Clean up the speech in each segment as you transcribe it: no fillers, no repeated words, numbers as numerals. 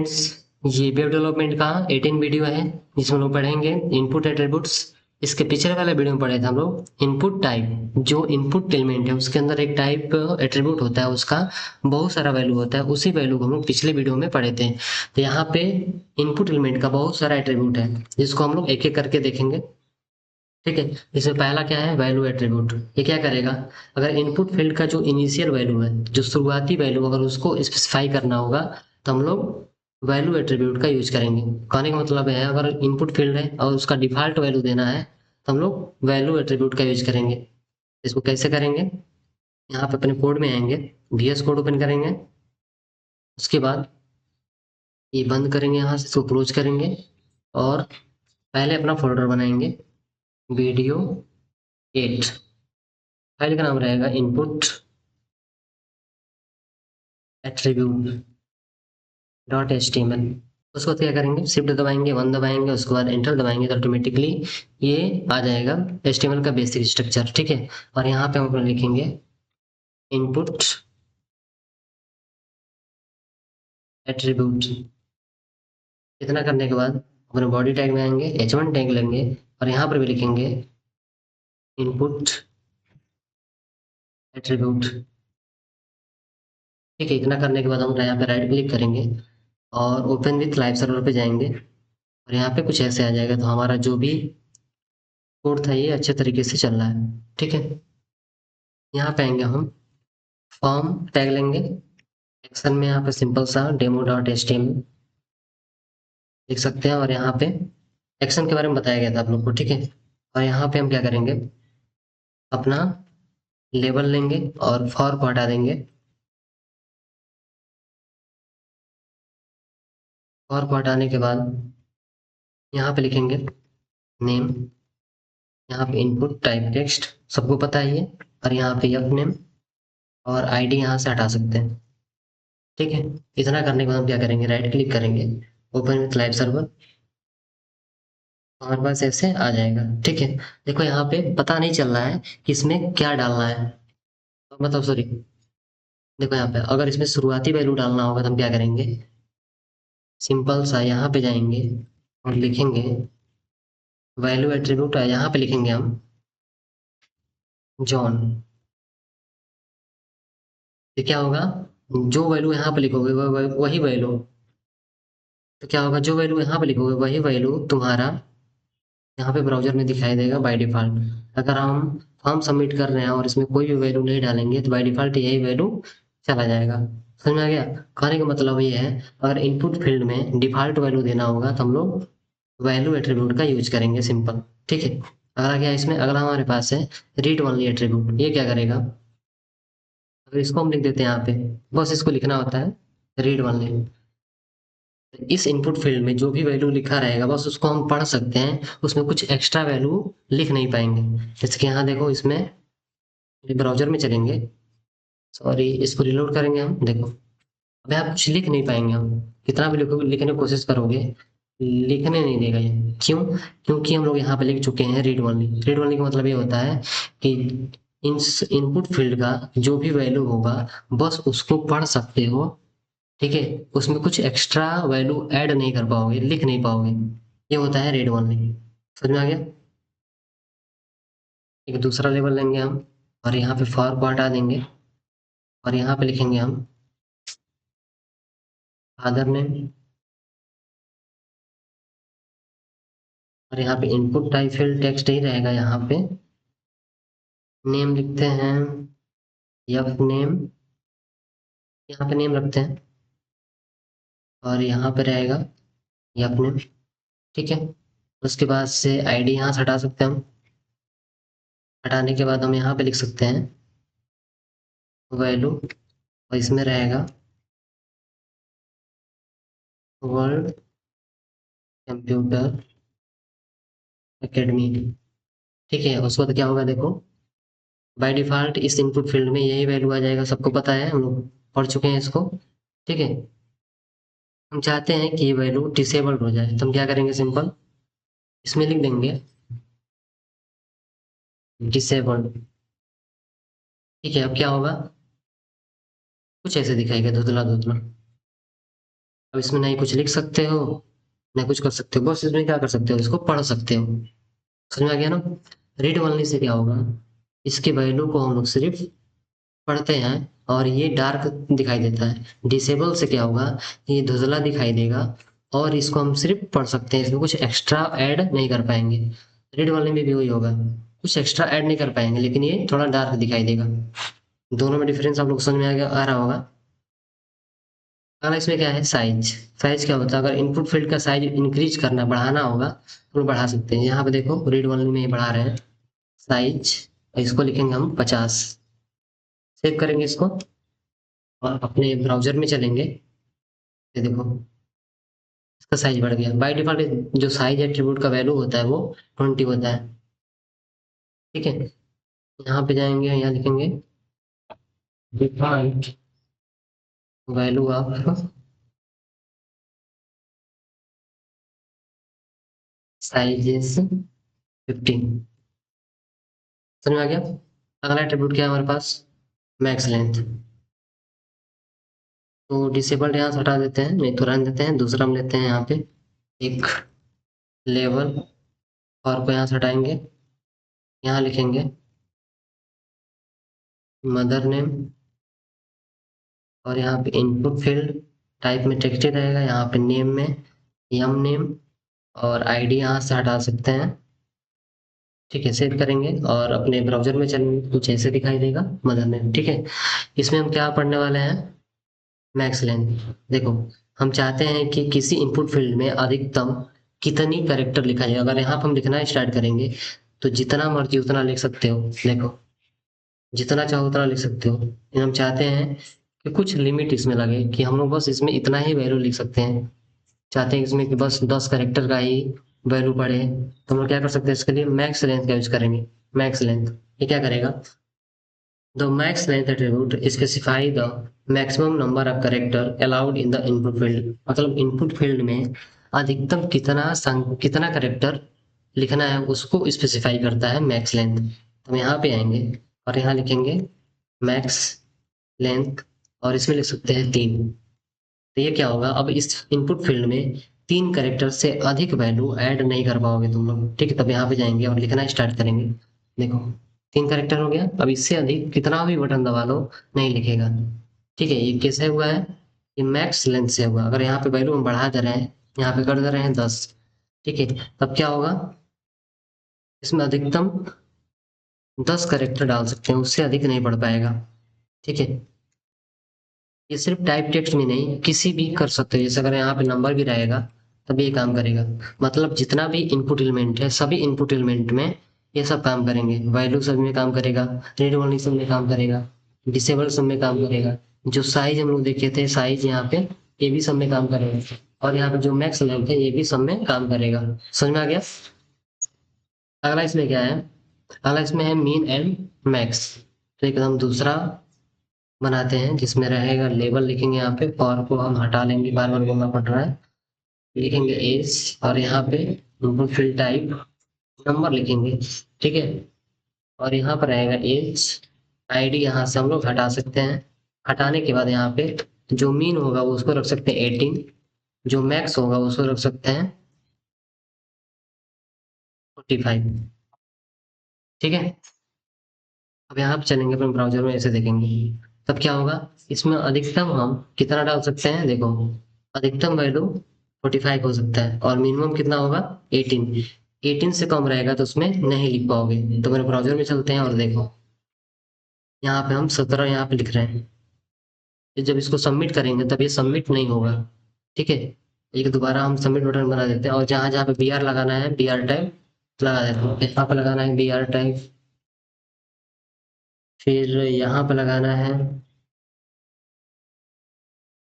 ये web development का 18 video है जिसमें हम लोग पढ़ेंगे इनपुट एट्रीब्यूट्स। इसके पिछले वाले वीडियो में पढ़े थे हम लोग इनपुट टाइप। जो इनपुट एलिमेंट है उसके अंदर एक टाइप एट्रीब्यूट होता है, उसका बहुत सारा वैल्यू होता है। उसी वैल्यू को हम लोग पिछले वीडियो में पढ़े थे। तो यहाँ पे इनपुट एलिमेंट का बहुत सारा एट्रीब्यूट है जिसको हम लोग एक एक करके देखेंगे। ठीक है, इसमें पहला क्या है, वैल्यू एट्रीब्यूट। ये क्या करेगा, अगर इनपुट फील्ड का जो इनिशियल वैल्यू है, जो शुरुआती वैल्यू, अगर उसको स्पेसिफाई करना होगा तो हम लोग वैल्यू एट्रीब्यूट का यूज करेंगे। कहने का मतलब है, अगर इनपुट फील्ड है और उसका डिफॉल्ट वैल्यू देना है तो हम लोग वैल्यू एट्रीब्यूट का यूज करेंगे। इसको कैसे करेंगे, यहाँ पे अपने कोड में आएंगे, VS कोड ओपन करेंगे। उसके बाद ये बंद करेंगे, यहाँ से इसको क्लोज करेंगे और पहले अपना फोल्डर बनाएंगे, वीडियो 8। फाइल का नाम रहेगा इनपुट एट्रीब्यूट .html। उसको क्या करेंगे, शिफ्ट दबाएंगे, 1 दबाएंगे, उसके बाद एंटर दबाएंगे तो ऑटोमेटिकली ये आ जाएगा HTML का बेसिक स्ट्रक्चर। ठीक है, और यहाँ पे हम अपना लिखेंगे इनपुट एट्रीब्यूट। इतना करने के बाद अपने बॉडी टैग में आएंगे, H1 टैग लेंगे और यहाँ पर भी लिखेंगे इनपुट एट्रीब्यूट। ठीक है, इतना करने के बाद हम यहाँ पे राइट क्लिक करेंगे और ओपन विथ लाइव सर्वर पे जाएंगे और यहाँ पे कुछ ऐसे आ जाएगा। तो हमारा जो भी कोड था ये अच्छे तरीके से चल रहा है। ठीक है, यहाँ पे आएंगे हम, फॉर्म टैग लेंगे, एक्शन में यहाँ पे सिंपल सा demo.html लिख सकते हैं और यहाँ पे एक्शन के बारे में बताया गया था आप लोग को। ठीक है, और यहाँ पे हम क्या करेंगे, अपना लेबल लेंगे और फॉर को हटा देंगे। फॉर को हटाने के बाद यहाँ पे लिखेंगे नेम, यहाँ पे इनपुट टाइप टेक्स्ट, सबको पता है ये, और यहाँ पे यफ नेम और आईडी यहाँ से हटा सकते हैं। ठीक है, इतना करने के बाद हम क्या करेंगे, राइट क्लिक करेंगे, ओपन विथ लाइव सर्वर, हमारे पास ऐसे आ जाएगा। ठीक है, देखो यहाँ पे पता नहीं चल रहा है कि इसमें क्या डालना है, मतलब सॉरी, देखो यहाँ पे अगर इसमें शुरुआती वैल्यू डालना होगा तो हम क्या करेंगे, सिंपल सा यहाँ पे जाएंगे और लिखेंगे वैल्यू एट्रीब्यूट, यहाँ पे लिखेंगे हम जॉन। तो क्या होगा, जो वैल्यू यहाँ पे लिखोगे वही वैल्यू, तो क्या होगा, जो वैल्यू यहाँ पे लिखोगे वही वैल्यू तुम्हारा यहाँ पे ब्राउजर में दिखाई देगा बाय डिफॉल्ट। अगर हम फॉर्म सबमिट कर रहे हैं और इसमें कोई भी वैल्यू नहीं डालेंगे तो बाय डिफॉल्ट यही वैल्यू चला जाएगा। समझ में आ गया, कहने का मतलब ये है, अगर इनपुट फील्ड में डिफॉल्ट वैल्यू देना होगा तो हम लोग वैल्यू एट्रीब्यूट का यूज करेंगे, सिंपल। ठीक है, अगला क्या है, इसमें अगला हमारे पास है रीड ओनली एट्रीब्यूट। ये क्या करेगा, अगर इसको हम लिख देते हैं यहाँ पे, बस इसको लिखना होता है रीड ओनली। इस इनपुट फील्ड में जो भी वैल्यू लिखा रहेगा बस उसको हम पढ़ सकते हैं, उसमें कुछ एक्स्ट्रा वैल्यू लिख नहीं पाएंगे। जैसे कि यहाँ देखो, इसमें ब्राउजर में चलेंगे, सॉरी इसको रिलोड करेंगे हम, देखो अभी आप कुछ लिख नहीं पाएंगे। हम कितना भी लिखने की कोशिश करोगे, लिखने नहीं देगा ये। क्यों, क्योंकि हम लोग यहाँ पे लिख चुके हैं रीड ओनली। रीड ओनली का मतलब ये होता है कि इन इनपुट फील्ड का जो भी वैल्यू होगा बस उसको पढ़ सकते हो। ठीक है, उसमें कुछ एक्स्ट्रा वैल्यू ऐड नहीं कर पाओगे, लिख नहीं पाओगे। ये होता है रीड ओनली। समझ में आ गया। एक दूसरा लेवल लेंगे हम और यहाँ पे फॉर को हटा देंगे और यहाँ पे लिखेंगे हम फादर नेम और यहाँ पे इनपुट टाइप फील्ड टेक्स्ट ही रहेगा। यहाँ पे नेम लिखते हैं, यफ नेम, यहाँ पे नेम रखते हैं और यहाँ पे रहेगा यफ नेम। ठीक है, उसके बाद से आईडी यहाँ से हटा सकते हैं हम। हटाने के बाद हम यहाँ पे लिख सकते हैं वैल्यू और इसमें रहेगा वर्ल्ड कंप्यूटर एकेडमी। ठीक है, उसके बाद क्या होगा, देखो बाय डिफॉल्ट इस इनपुट फील्ड में यही वैल्यू आ जाएगा, सबको पता है, हम लोग पढ़ चुके हैं इसको। ठीक है, हम चाहते हैं कि ये वैल्यू डिसेबल्ड हो जाए तो हम क्या करेंगे, सिंपल इसमें लिख देंगे डिसेबल्ड। ठीक है, अब क्या होगा, कुछ ऐसे दिखाएगा धुंधला धुंधला। अब इसमें नहीं कुछ लिख सकते हो, नहीं कुछ कर सकते हो, बस इसमें क्या कर सकते हो, इसको पढ़ सकते हो। समझ आ गया ना? रीड ओनली से क्या होगा, इसके वैल्यू को हम लोग सिर्फ पढ़ते हैं और ये डार्क दिखाई देता है। डिसेबल से क्या होगा, ये धुंधला दिखाई देगा और इसको हम सिर्फ पढ़ सकते हैं, इसमें कुछ एक्स्ट्रा ऐड नहीं कर पाएंगे। रीड वाले में भी वही होगा, कुछ एक्स्ट्रा ऐड नहीं कर पाएंगे, लेकिन ये थोड़ा डार्क दिखाई देगा। दोनों में डिफरेंस आप लोग समझ में आ रहा होगा। अगला इसमें क्या है, साइज। साइज क्या होता है, अगर इनपुट फील्ड का साइज इंक्रीज करना, बढ़ाना होगा तो बढ़ा सकते हैं। यहाँ पे देखो रीड ओनली में ये बढ़ा रहे हैं साइज, इसको लिखेंगे हम 50। सेव करेंगे इसको और अपने ब्राउजर में चलेंगे। ये देखो इसका साइज बढ़ गया। बाय डिफॉल्ट जो साइज एट्रीब्यूट का वैल्यू होता है वो 20 होता है। ठीक है, यहाँ पे जाएंगे, यहाँ लिखेंगे default value of size is 15। समझ में आ गया? अगला एट्रीब्यूट क्या है हमारे पास, मैक्स लेंथ। तो डिसेबल्ड यहाँ से हटा देते हैं, नहीं तो रहने देते हैं। दूसरा हम लेते हैं यहाँ पे एक लेवल, और को यहाँ से हटाएंगे। यहाँ लिखेंगे मदर नेम, और यहाँ पे इनपुट फील्ड टाइप में टेक्स्ट ही रहेगा। यहाँ पे नेम में यम नेम, और आईडी यहाँ से हटा सकते हैं। ठीक है, सेव करेंगे और अपने ब्राउजर में चलेंगे, कुछ ऐसे दिखाई देगा मदर नेम। ठीक है, इसमें हम क्या पढ़ने वाले हैं, मैक्स लेंथ। देखो हम चाहते हैं कि किसी इनपुट फील्ड में अधिकतम कितनी कैरेक्टर लिखा जाए। अगर यहाँ पर हम लिखना स्टार्ट करेंगे तो जितना मर्जी उतना लिख सकते हो। देखो जितना चाहो उतना लिख सकते हो, लेकिन हम चाहते हैं कि कुछ लिमिट इसमें लगे, कि हम लोग बस इसमें इतना ही वैल्यू लिख सकते हैं। चाहते हैं इसमें कि बस 10 कैरेक्टर का ही वैल्यू पड़े, तो हम लोग क्या कर सकते हैं, इसके लिए मैक्स लेंथ का यूज करेंगे। मैक्स लेंथ ये क्या करेगा, the max length attribute specify the maximum number of character allowed in the input field. मतलब इनपुट फील्ड में अधिकतम कितना कैरेक्टर लिखना है उसको स्पेसिफाई करता है मैक्स लेंथ। तो हम यहाँ पे आएंगे और यहाँ लिखेंगे मैक्स लेंथ, और इसमें लिख सकते हैं 3। तो ये क्या होगा, अब इस इनपुट फील्ड में 3 कैरेक्टर से अधिक वैल्यू ऐड नहीं कर पाओगे तुम लोग। ठीक है, तब यहाँ पे जाएंगे और लिखना स्टार्ट करेंगे। देखो 3 कैरेक्टर हो गया, अब इससे अधिक कितना भी बटन दबा लो नहीं लिखेगा। ठीक है, ये कैसे हुआ है, ये मैक्स लेंथ से हुआ। अगर यहाँ पे वैल्यू हम बढ़ा दे रहे हैं, यहाँ पे कर दे रहे हैं 10, ठीक है, तब क्या होगा, इसमें अधिकतम 10 कैरेक्टर डाल सकते हैं, उससे अधिक नहीं बढ़ पाएगा। ठीक है, ये सिर्फ टाइप टेक्स्ट में नहीं, किसी भी कर सकते हो। जैसे अगर यहाँ पे नंबर भी रहेगा तब ये काम करेगा। मतलब जितना भी इनपुट एलिमेंट है, सभी इनपुट एलिमेंट में ये सब काम करेंगे। वैल्यू सब में काम करेगा, रीड ओनली सब में काम करेगा, डिसेबल सब में काम करेगा। जो साइज हम लोग देखे थे, साइज यहाँ पे ये भी सब में काम करेगा, और यहाँ पे जो मैक्स लेंथ है ये भी सब में काम करेगा। समझ में आ गया? अगला इसमें क्या है, अगला इसमें है मीन एंड मैक्स। तो एकदम दूसरा बनाते हैं जिसमें रहेगा लेबल, लिखेंगे यहाँ पे, और को हम हटा लेंगे, बार बार बोलना पड़ रहा है। लिखेंगे एज, और यहाँ पे फील्ड टाइप नंबर लिखेंगे। ठीक है, और यहाँ पर रहेगा एज। आईडी यहाँ से हम लोग हटा सकते हैं। हटाने के बाद यहाँ पे जो मीन होगा वो उसको रख सकते हैं 18, जो मैक्स होगा उसको रख सकते हैं 45। ठीक है, अब यहाँ पे चलेंगे अपने ब्राउजर में, ऐसे देखेंगे तब क्या होगा, इसमें अधिकतम हम कितना डाल सकते हैं। देखो अधिकतम वैल्यू 45 हो सकता है, और मिनिमम कितना होगा 18। 18 से कम रहेगा तो उसमें नहीं लिख पाओगे। तो मेरे ब्राउजर में चलते हैं और देखो यहाँ पे हम 17 यहाँ पे लिख रहे हैं। तो जब इसको सबमिट करेंगे तब ये सबमिट नहीं होगा। ठीक है, एक दोबारा हम सबमिट बटन बना देते हैं, और जहाँ जहाँ पे बी आर लगाना है बी आर टाइप लगा देते हैं। यहाँ पे लगाना है बी आर टाइप, फिर यहाँ पे लगाना है,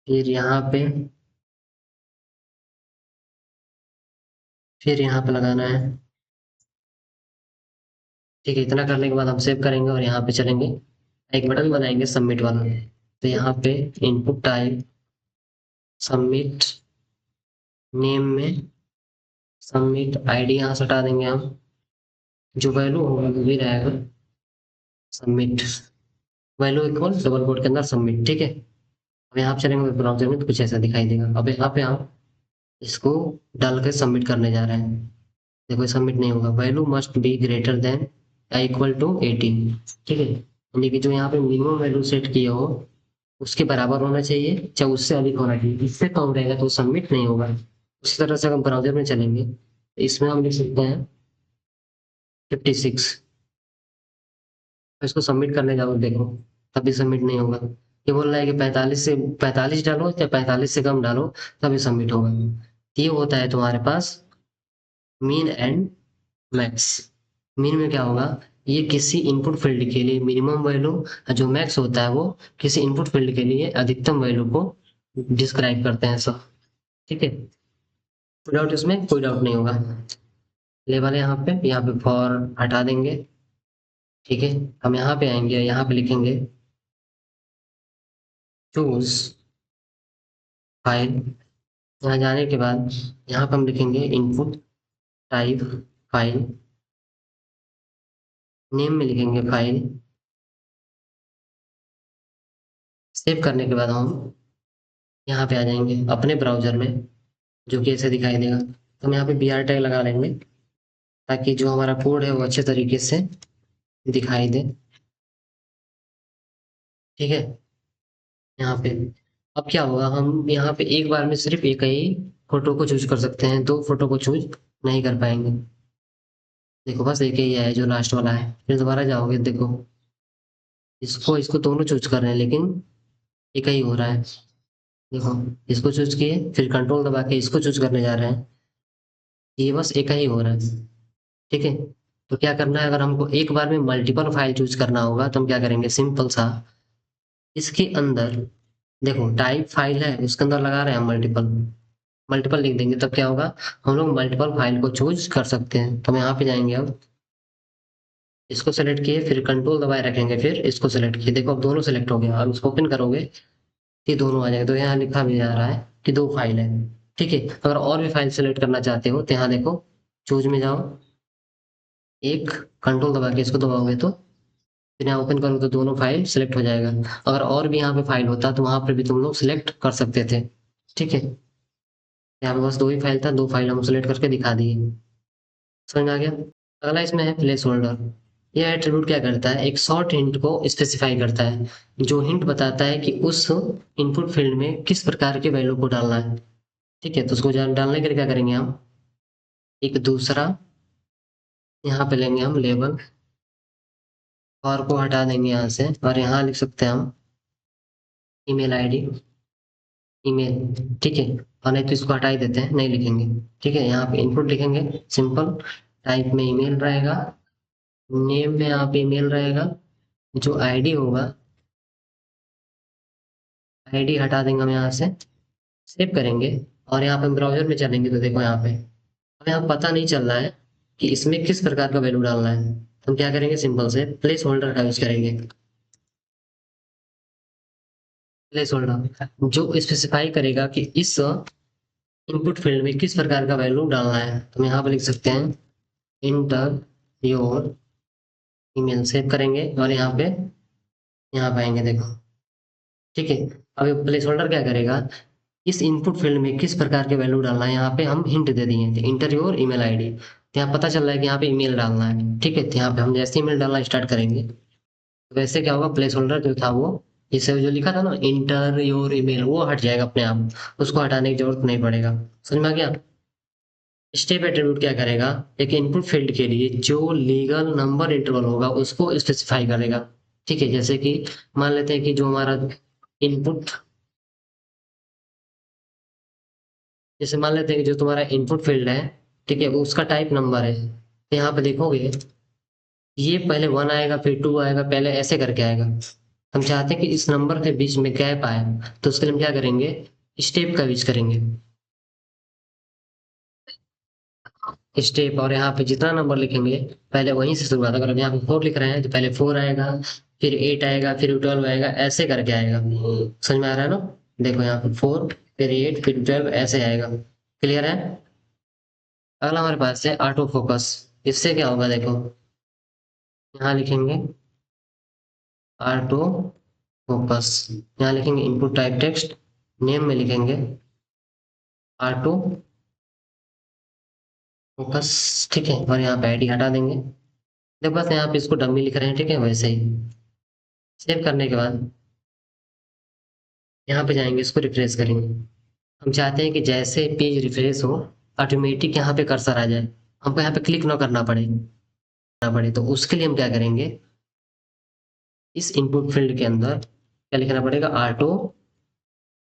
फिर यहाँ पे, फिर यहाँ पे लगाना है। ठीक है, इतना करने के बाद हम सेव करेंगे और यहाँ पे चलेंगे, एक बटन बनाएंगे सबमिट वाला। तो यहाँ पे इनपुट टाइप सबमिट, नेम में सबमिट, आईडी यहाँ से हटा देंगे हम, जो वैल्यू होगा वो भी रहेगा submit, value equal double quote के अंदर सबमिट। ठीक है, अब यहाँ पे चलेंगे ब्राउजर में तो कुछ ऐसा दिखाई देगा। अब यहाँ पे हम इसको डाल के सबमिट करने जा रहे हैं। देखो सबमिट नहीं होगा, value must be greater than या इक्वल टू 18। ठीक है, यानी कि जो यहाँ पे मिनिमम वैल्यू सेट किए हो उसके बराबर होना चाहिए, चाहे उससे अधिक होना चाहिए। इससे कम रहेगा तो सबमिट नहीं होगा। उसी तरह से अगर ब्राउजर में चलेंगे तो इसमें हम लिख सकते हैं 56। इसको सबमिट करने जाओ, देखो तभी सबमिट नहीं होगा। ये बोल रहा है कि 45 डालो या 45 से कम डालो तभी सबमिट होगा। ये होता है तुम्हारे पास मीन एंड मैक्स। मीन में क्या होगा, ये किसी इनपुट फील्ड के लिए मिनिमम वैल्यू, जो मैक्स होता है वो किसी इनपुट फील्ड के लिए अधिकतम वैल्यू को डिस्क्राइब करते हैं सब। ठीक है, डाउट, इसमें कोई डाउट नहीं होगा। लेवल है यहाँ पे फॉर हटा देंगे। ठीक है, हम यहाँ पे आएंगे, यहाँ पे लिखेंगे चूज फाइल। यहाँ जाने के बाद यहाँ पे हम लिखेंगे इनपुट टाइप फाइल, नेम में लिखेंगे फाइल। सेव करने के बाद हम यहाँ पे आ जाएंगे अपने ब्राउजर में, जो कि ऐसे दिखाई देगा। तो हम यहाँ पे br टैग लगा लेंगे ताकि जो हमारा कोड है वो अच्छे तरीके से दिखाई दे। ठीक है, यहाँ पे अब क्या होगा, हम यहाँ पे एक बार में सिर्फ एक ही फोटो को चूज कर सकते हैं, दो फोटो को चूज नहीं कर पाएंगे। देखो बस एक ही है जो लास्ट वाला है। फिर दोबारा जाओगे, देखो इसको इसको दोनों चूज कर रहे हैं लेकिन एक ही हो रहा है। देखो इसको चूज किए, फिर कंट्रोल दबा के इसको चूज करने जा रहे हैं, ये बस एक ही हो रहा है। ठीक है, तो क्या करना है, अगर हमको एक बार में मल्टीपल फाइल चूज करना होगा तो हम क्या करेंगे, सिंपल सा इसके अंदर देखो टाइप फाइल है, उसके अंदर लगा रहे हैं मल्टीपल, मल्टीपल लिख देंगे तब क्या होगा, हम लोग मल्टीपल फाइल को चूज कर सकते हैं। तो हम यहाँ पे जाएंगे, अब इसको सेलेक्ट किए, फिर कंट्रोल दबाए रखेंगे, फिर इसको सेलेक्ट किए, देखो अब दोनों सेलेक्ट हो गया। अब इसको ओपन करोगे ये दोनों आ जाएंगे। तो यहाँ लिखा भी जा रहा है कि दो फाइल है। ठीक है, अगर और भी फाइल सेलेक्ट करना चाहते हो तो यहाँ देखो चूज में जाओ, एक कंट्रोल दबा के इसको दबाओगे तो फिर यहाँ ओपन करो तो दोनों फाइल सेलेक्ट हो जाएगा। अगर और भी यहाँ पे फाइल होता तो वहां पर भी तुम लोग सिलेक्ट कर सकते थे। ठीक है, यहाँ पे बस दो ही फाइल था, दो फाइल हम सेलेक्ट करके दिखा दिए। समझ में आ गया। अगला इसमें है प्लेस होल्डर। यह एट्रीब्यूट क्या करता है, एक शॉर्ट हिंट को स्पेसिफाई करता है, जो हिंट बताता है कि उस इनपुट फील्ड में किस प्रकार के वैल्यू को डालना है। ठीक है, तो उसको डालने के लिए क्या करेंगे, हम एक दूसरा यहाँ पे लेंगे हम लेबल, और को हटा देंगे यहाँ से, और यहाँ लिख सकते हैं हम ईमेल आईडी, ईमेल। ठीक है, और नहीं तो इसको हटा ही देते हैं, नहीं लिखेंगे। ठीक है, यहाँ पे इनपुट लिखेंगे सिंपल, टाइप में ईमेल रहेगा, नेम में यहाँ पे ईमेल रहेगा, जो आईडी होगा, आईडी हटा देंगे हम यहाँ से, सेव करेंगे। और यहाँ पे हम ब्राउजर में चलेंगे तो देखो यहाँ पे हमें यहाँ पता नहीं चल रहा है कि इसमें किस प्रकार का वैल्यू डालना है। तो हम क्या करेंगे, सिंपल से प्लेस होल्डर का यूज करेंगे। प्लेस होल्डर जो स्पेसिफाई करेगा कि इस इनपुट फील्ड में किस प्रकार का वैल्यू डालना है। तो हम यहाँ पे लिख सकते हैं इंटर योर ईमेल, सेव करेंगे और यहाँ पे आएंगे देखो। ठीक है, अब ये प्लेस होल्डर क्या करेगा, इस इनपुट फील्ड में किस प्रकार के वैल्यू डालना है, यहाँ पे हम हिंट दे दिए थे इंटर योर ईमेल आईडी। तो यहाँ पता चल रहा है कि यहाँ पे ईमेल डालना है। ठीक है, तो यहाँ पे हम जैसे ईमेल डालना स्टार्ट करेंगे तो वैसे क्या होगा, प्लेस होल्डर जो था वो, इसे जो लिखा था ना इंटर योर ईमेल, वो हट जाएगा अपने आप, उसको हटाने की जरूरत नहीं पड़ेगा। समझ में आ गया। स्टेप एट्रीब्यूट क्या करेगा, एक इनपुट फील्ड के लिए जो लीगल नंबर इंटरवल होगा उसको स्पेसिफाई करेगा। ठीक है, जैसे कि मान लेते हैं कि जो हमारा इनपुट, जैसे मान लेते हैं कि जो तुम्हारा इनपुट फील्ड है, ठीक है, वो उसका टाइप नंबर है। तो यहाँ पे देखोगे ये पहले 1 आएगा, फिर 2 आएगा, पहले ऐसे करके आएगा। हम चाहते हैं कि इस नंबर के बीच में गैप आए, तो उसके लिए हम क्या करेंगे, स्टेप का यूज करेंगे। स्टेप, और यहाँ पे जितना नंबर लिखेंगे पहले वहीं से शुरुआत, अगर हम यहाँ पे 4 लिख रहे हैं तो पहले 4 आएगा, फिर 8 आएगा, फिर 12 आएगा, ऐसे करके आएगा। समझ में आ रहा है ना। देखो यहाँ पे 4, फिर 8, फिर 12, ऐसे आएगा। क्लियर है। अगला हमारे पास है ऑटो फोकस। इससे क्या होगा, देखो यहाँ लिखेंगे ऑटो फोकस। यहाँ लिखेंगे इनपुट टाइप टेक्स्ट, नेम में लिखेंगे ऑटो फोकस, ठीक है, और यहाँ पे आईडी हटा देंगे। देखो बस यहाँ पे इसको डमी लिख रहे हैं, ठीक है, वैसे ही सेव करने के बाद यहाँ पे जाएंगे, इसको रिफ्रेश करेंगे। हम चाहते हैं कि जैसे पेज रिफ्रेश हो ऑटोमेटिक यहाँ पे कर्सर आ जाए, हमको यहाँ पे क्लिक ना करना पड़े। तो उसके लिए हम क्या करेंगे, इस इनपुट फील्ड के अंदर क्या लिखना पड़ेगा, ऑटो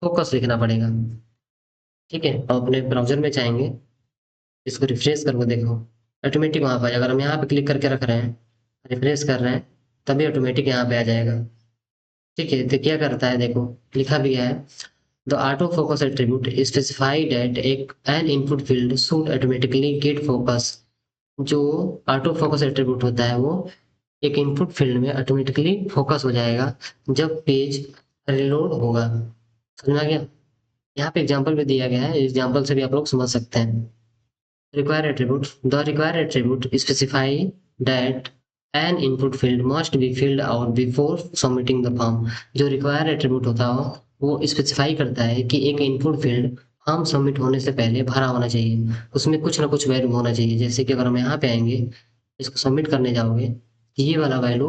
फोकस लिखना पड़ेगा, ठीक है। अब अपने ब्राउजर में जाएंगे, इसको रिफ्रेश करके देखो, ऑटोमेटिक वहाँ पे आ जाएगा। अगर हम यहाँ पे क्लिक करके रख रहे हैं, रिफ्रेश कर रहे हैं, तभी ऑटोमेटिक यहाँ पे आ जाएगा, ठीक है। तो क्या करता है देखो, लिखा भी है, the auto focus attribute specified at एक an input field should automatically get focus. जो ऑटो फोकस एट्रीब्यूट होता है वो एक इनपुट फील्ड में ऑटोमेटिकली फोकस हो जाएगा जब पेज रिलोड होगा। समझ में आ गया? यहाँ पे एग्जांपल भी दिया गया है, एग्जांपल से भी आप लोग समझ सकते हैं। require attribute, the required attribute specify that an input field must be filled out before submitting the form। जो require attribute होता है वो स्पेसिफाई करता है कि एक इनपुट फील्ड फॉर्म सबमिट होने से पहले भरा होना चाहिए, उसमें कुछ ना कुछ वैल्यू होना चाहिए। जैसे कि अगर हम यहाँ पे आएंगे, इसको सबमिट करने जाओगे, ये वाला वैल्यू,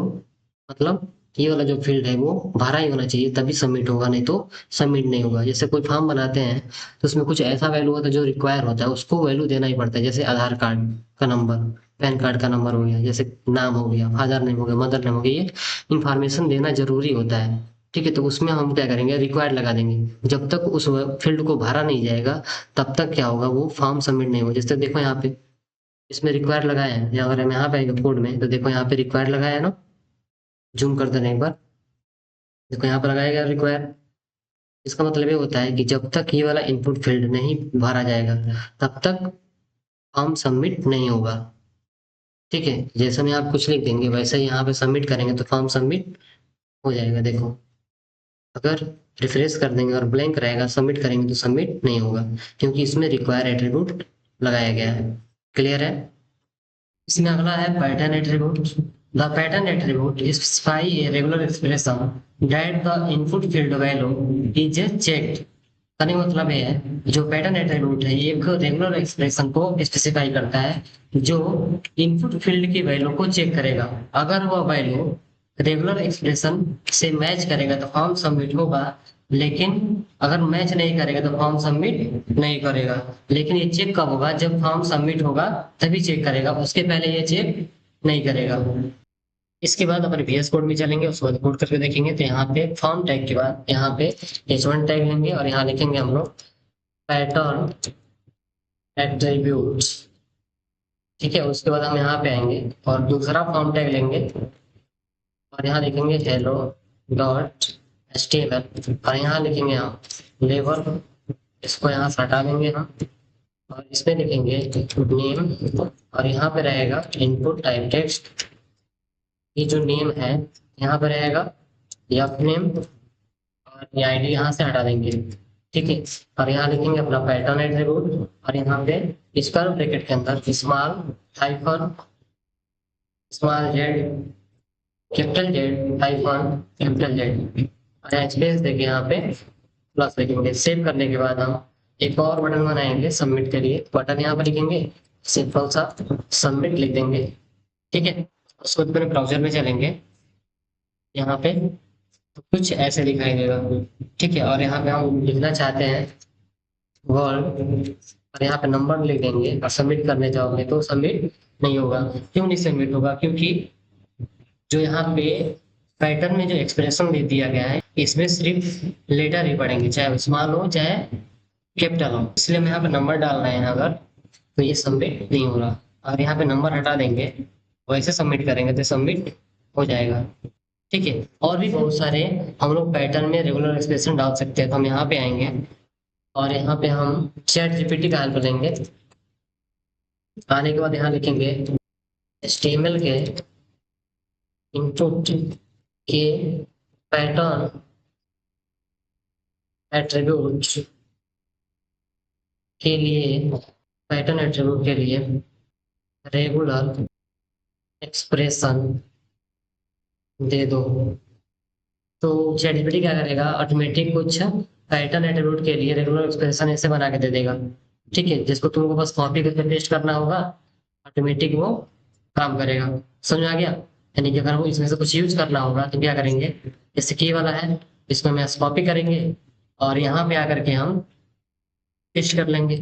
मतलब ये वाला जो फील्ड है वो भरा ही होना चाहिए, तभी सबमिट होगा, नहीं तो सबमिट नहीं होगा। जैसे कोई फॉर्म बनाते हैं तो उसमें कुछ ऐसा वैल्यू होता है जो रिक्वायर होता है, उसको वैल्यू देना ही पड़ता है। जैसे आधार कार्ड का नंबर, पैन कार्ड का नंबर हो गया, जैसे नाम हो गया, फादर नेम हो गया, मदर नेम हो गया, ये इंफॉर्मेशन देना जरूरी होता है, ठीक है। तो उसमें हम क्या करेंगे, रिक्वायर्ड लगा देंगे। जब तक उस फील्ड को भरा नहीं जाएगा तब तक क्या होगा, वो फॉर्म सबमिट नहीं होगा। जैसे देखो यहाँ पे इसमें रिक्वायर लगाया है, या अगर हम यहाँ पे आएंगे कोड में तो देखो यहाँ पे रिक्वायर लगाया है ना, जूम कर देने एक बार, देखो यहाँ पर लगाया गया रिक्वायर। इसका मतलब ये होता है कि जब तक ये वाला इनपुट फील्ड नहीं भरा जाएगा तब तक फॉर्म सबमिट नहीं होगा, ठीक है। जैसे में आप कुछ लिख देंगे वैसे ही यहाँ पे सबमिट करेंगे तो फॉर्म सबमिट हो जाएगा। देखो अगर रिफ्रेश कर देंगे और ब्लैंक रहेगा, सबमिट करेंगे तो सबमिट नहीं होगा, क्योंकि इसमें रिक्वायर एट्रीब्यूट लगाया गया है। क्लियर है? इसमें अगला है pattern attribute. The pattern attribute specify a regular expression that the input field value is checked. कहने का मतलब ये है, जो पैटर्न एट्रीब्यूट है ये एक रेगुलर एक्सप्रेशन को स्पेसिफाई करता है जो इनपुट फील्ड की वैल्यू को चेक करेगा। अगर वह वैल्यू रेगुलर एक्सप्रेशन से मैच करेगा तो फॉर्म सबमिट होगा, लेकिन अगर मैच नहीं करेगा तो फॉर्म सबमिट नहीं करेगा। लेकिन ये चेक कब होगा, जब फॉर्म सबमिट होगा तभी चेक करेगा, उसके पहले ये चेक नहीं करेगा। इसके बाद अपन VS कोड में चलेंगे, उसके बाद कोड करके देखेंगे। तो यहाँ पे फॉर्म टैग के बाद यहाँ पे H1 टैग लेंगे और यहाँ लिखेंगे हम लोग पैटर्न एट्रीब्यूट, ठीक है। उसके बाद हम यहाँ पे आएंगे और दूसरा फॉर्म टैग लेंगे और यहाँ लिखेंगे हेलो डॉट HTML और यहाँ लिखेंगे हम लेबल, इसको यहाँ से हटा देंगे हम और इसमें लिखेंगे नेम और यहाँ पे रहेगा इनपुट टाइप टेक्स्ट। ये जो नेम है यहाँ पे रहेगा एफ नेम और ये आईडी यहाँ से हटा देंगे, ठीक है। और यहाँ लिखेंगे अपना पैटर्न एट्रीब्यूट और यहाँ पे स्क्वायर ब्रैकेट के अंदर small hyphen small Z capital Z hyphen capital Z और स्पेस देके यहाँ पे प्लस लिखेंगे। सेव करने के बाद हम एक और बटन बनाएंगे सबमिट के लिए, बटन यहाँ पे लिखेंगे सिंपल सा सबमिट लिख देंगे, ठीक है। उसके बाद अपने ब्राउजर में चलेंगे, यहाँ पे तो कुछ ऐसे दिखाई देगा, ठीक है। और यहाँ पे हम लिखना चाहते हैं वर्ड और यहाँ पे नंबर लिख देंगे और सबमिट करने जाओगे तो सबमिट नहीं होगा। क्यों नहीं सबमिट होगा? क्योंकि जो यहाँ पे पैटर्न में जो एक्सप्रेशन दे दिया गया है इसमें सिर्फ लेटर ही पढ़ेंगे, चाहे स्मॉल हो चाहे कैपिटल हो, इसलिए हम यहाँ पे नंबर डाल रहे हैं अगर, तो ये सबमिट नहीं हो रहा। और यहाँ पे नंबर हटा देंगे, वैसे सबमिट करेंगे तो सबमिट हो जाएगा, ठीक है। और भी बहुत सारे हम लोग पैटर्न में रेगुलर एक्सप्रेशन डाल सकते हैं। तो हम यहाँ पे आएंगे और यहाँ पे हम चैट जीपीटी का हेल्प लेंगे। आने के बाद यहाँ लिखेंगे HTML के इनपुट के पैटर्न एट्रीब्यूट के लिए, पैटर्न एट्रीब्यूट के लिए रेगुलर एक्सप्रेशन दे दो। तो ChatGPT क्या करेगा, ऑटोमेटिक कुछ पैटर्न एट्रीब्यूट के लिए रेगुलर एक्सप्रेशन ऐसे बना के दे देगा, ठीक है, जिसको तुमको बस कॉपी करके पेस्ट करना होगा, ऑटोमेटिक वो काम करेगा। समझ में आ गया? यानी कि अगर वो इसमें से कुछ यूज करना होगा तो क्या करेंगे, जैसे की वाला है, इसको हम कॉपी करेंगे और यहाँ पे आकर के हम पेस्ट कर लेंगे,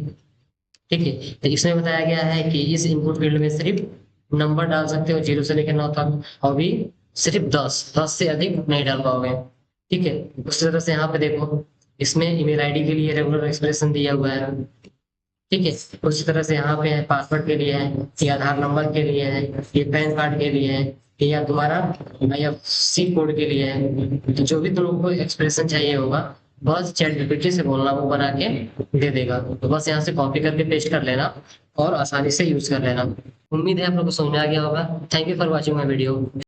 ठीक है। तो इसमें बताया गया है कि इस इनपुट फील्ड में सिर्फ नंबर डाल सकते हो 0 से लेकर 9 तक, और भी सिर्फ 10 से अधिक नहीं डाल पाओगे, ठीक है। उसी तरह से यहाँ पे देखो, इसमें ईमेल आईडी के लिए रेगुलर एक्सप्रेशन दिया हुआ है, ठीक है। उसी तरह से यहाँ पे है पासवर्ड के लिए है, ये आधार नंबर के लिए है, ये पैन कार्ड के लिए है, ये या तुम्हारा IFSC कोड के लिए है। तो जो भी तुम लोगों को एक्सप्रेशन चाहिए होगा, बस ChatGPT से बोलना, वो बना के दे देगा। तो बस यहाँ से कॉपी करके पेस्ट कर लेना और आसानी से यूज कर लेना। उम्मीद है आप लोग को समझ में आ गया होगा। Thank you for watching my video.